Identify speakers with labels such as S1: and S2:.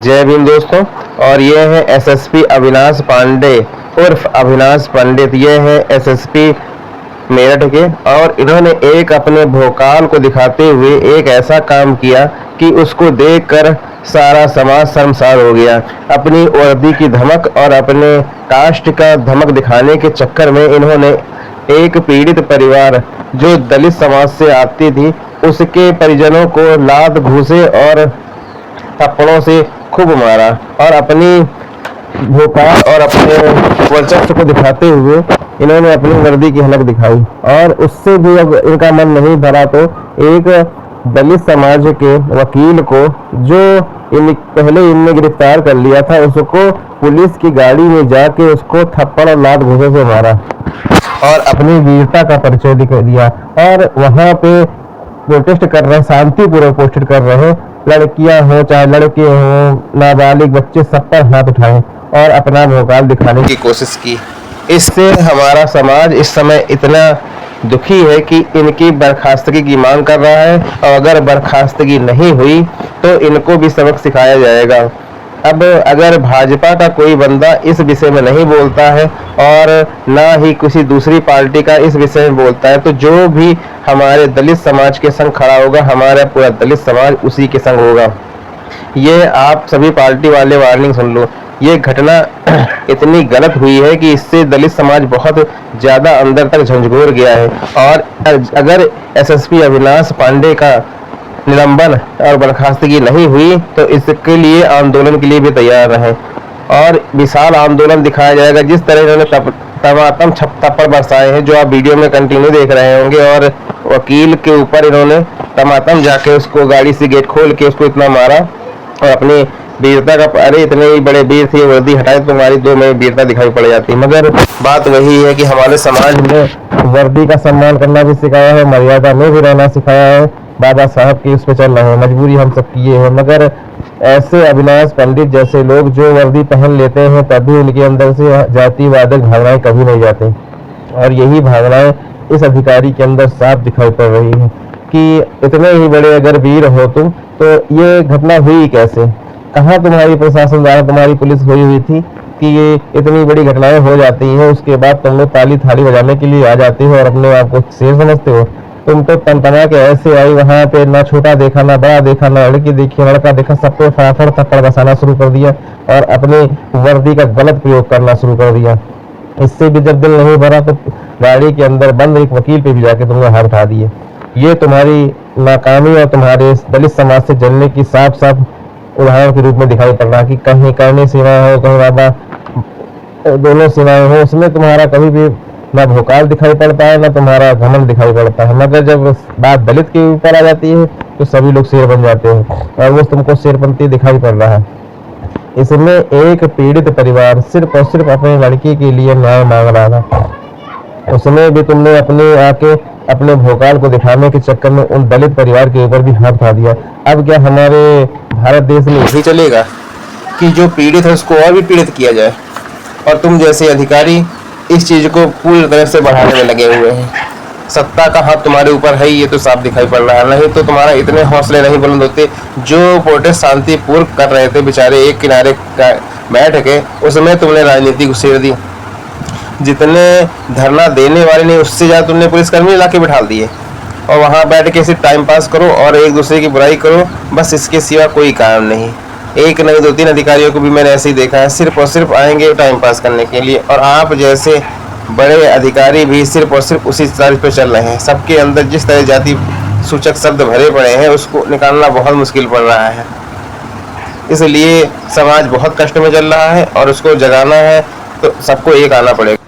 S1: जय भीम दोस्तों। और ये है एसएसपी अविनाश पांडे उर्फ अविनाश पंडित। ये है एसएसपी मेरठ के और इन्होंने एक अपने भोकाल को दिखाते हुए एक ऐसा काम किया कि उसको देखकर सारा समाज शर्मसार हो गया। अपनी वर्दी की धमक और अपने कास्ट का धमक दिखाने के चक्कर में इन्होंने एक पीड़ित परिवार जो दलित समाज से आती थी उसके परिजनों को लात घूसे और थप्पड़ों से खूब मारा और अपनी भोपाल और अपने वर्चस्व को दिखाते हुए इन्होंने अपनी वर्दी की झलक दिखाई। और उससे भी अब इनका मन नहीं भरा तो एक दलित समाज के वकील को जो पहले इनने गिरफ्तार कर लिया था उसको पुलिस की गाड़ी में जाके उसको थप्पड़ और लात घूसे से मारा और अपनी वीरता का परिचय दिया। और वहां पे प्रोटेस्ट कर रहे, शांतिपूर्वक प्रोटेस्ट कर रहे लड़कियां हो चाहे लड़के हो, नाबालिग बच्चे, सब पर हाथ उठाए और अपना भोकाल दिखाने की कोशिश की। इससे हमारा समाज इस समय इतना दुखी है कि इनकी बर्खास्तगी की मांग कर रहा है और अगर बर्खास्तगी नहीं हुई तो इनको भी सबक सिखाया जाएगा। अब अगर भाजपा का कोई बंदा इस विषय में नहीं बोलता है और ना ही किसी दूसरी पार्टी का इस विषय में बोलता है तो जो भी हमारे दलित समाज के संग खड़ा होगा हमारा पूरा दलित समाज उसी के संग होगा। ये आप सभी पार्टी वाले वार्निंग सुन लो। ये घटना इतनी गलत हुई है कि इससे दलित समाज बहुत ज़्यादा अंदर तक झंझोर गया है। और अगर एसएसपी अविनाश पांडे का निलंबन और बर्खास्तगी नहीं हुई तो इसके लिए आंदोलन के लिए भी तैयार रहें और विशाल आंदोलन दिखाया जाएगा। जिस तरह इन्होंने तमातम थप्पड़ बरसाए हैं जो आप वीडियो में कंटिन्यू देख रहे होंगे और वकील के ऊपर इन्होंने तमातम जाके उसको गाड़ी से गेट खोल के उसको इतना मारा और अपनी वीरता का, अरे इतने ही बड़े वीर थे, वर्दी हटाए तो तुम्हारी दो में वीरता दिखाई पड़ जाती। मगर बात वही है कि हमारे समाज में वर्दी का सम्मान करना भी सिखाया है, मर्यादा में भी रहना सिखाया है। बाबा साहब की उस पर चल रहे हैं, मजबूरी हम सब की है। मगर ऐसे अविनाश पंडित जैसे लोग जो वर्दी पहन लेते हैं तभी उनके अंदर से जातिवादक भावनाएं कभी नहीं जाती और यही भावनाएं इस अधिकारी के अंदर साफ दिखाई पड़ रही है कि इतने ही बड़े अगर वीर हो तुम तो ये घटना हुई कैसे, कहाँ तुम्हारी प्रशासन द्वारा तुम्हारी पुलिस हुई थी कि ये इतनी बड़ी घटनाएं हो जाती हैं उसके बाद तुम लोग ताली थाली बजाने के लिए आ जाते हो और अपने आप को शेर समझते हो। तुम तो तनतना के ऐसे आई वहां पे, ना छोटा देखा ना बड़ा देखा, ना लड़की देखी लड़का देखा, सब पे फटाफट थप्पड़ बसाना शुरू कर दिया और अपनी वर्दी का गलत प्रयोग करना शुरू कर दिया। इससे भी जब दिल नहीं भरा तो गाड़ी के अंदर बंद एक वकील पे भी जाके तुमने हाथ उठा दिए। ये तुम्हारी नाकामी और तुम्हारे दलित समाज से जलने की साफ साफ उदाहरण के रूप में दिखाई पड़ रहा कि कहीं करने सीमा हो कहीं बाबा दोनों सीमाएं हो, उसमें तुम्हारा कभी भी ना भोकाल दिखाई पड़ता है ना तुम्हारा घमंड दिखाई पड़ता है। मगर जब बात दलित के ऊपर आ जाती है तो सभी लोग शेर बन जाते हैं और वो तुमको शेरपंती दिखाई पड़ रहा है। इसमें एक पीड़ित परिवार सिर्फ और सिर्फ अपने लड़की के लिए न्याय मांग रहा था, उसमें भी तुमने अपने भोकाल को दिखाने के चक्कर में उन दलित परिवार के ऊपर भी हाथ उठा दिया। अब क्या हमारे भारत देश में यही चलेगा कि जो पीड़ित है उसको और भी पीड़ित किया जाए और तुम जैसे अधिकारी इस चीज को पूरी तरह से बढ़ाने में लगे हुए हैं। सत्ता का हाथ तुम्हारे ऊपर है ये तो साफ दिखाई पड़ रहा है, नहीं तो तुम्हारा इतने हौसले नहीं बुलंद होते। जो प्रोटेस्ट शांतिपूर्वक कर रहे थे बेचारे एक किनारे बैठ के, उसमें तुमने राजनीति घुसेड़ दी। जितने धरना देने वाले ने उससे ज्यादा तुमने पुलिसकर्मी ला के बिठा दिए और वहां बैठ के सिर्फ टाइम पास करो और एक दूसरे की बुराई करो, बस इसके सिवा कोई काम नहीं। एक नहीं दो तीन अधिकारियों को भी मैंने ऐसे ही देखा है, सिर्फ और सिर्फ आएंगे टाइम पास करने के लिए। और आप जैसे बड़े अधिकारी भी सिर्फ और सिर्फ उसी तर्ज पे चल रहे हैं। सबके अंदर जिस तरह जाति सूचक शब्द भरे पड़े हैं उसको निकालना बहुत मुश्किल पड़ रहा है। इसलिए समाज बहुत कष्ट में चल रहा है और उसको जगाना है तो सबको एक आना पड़ेगा।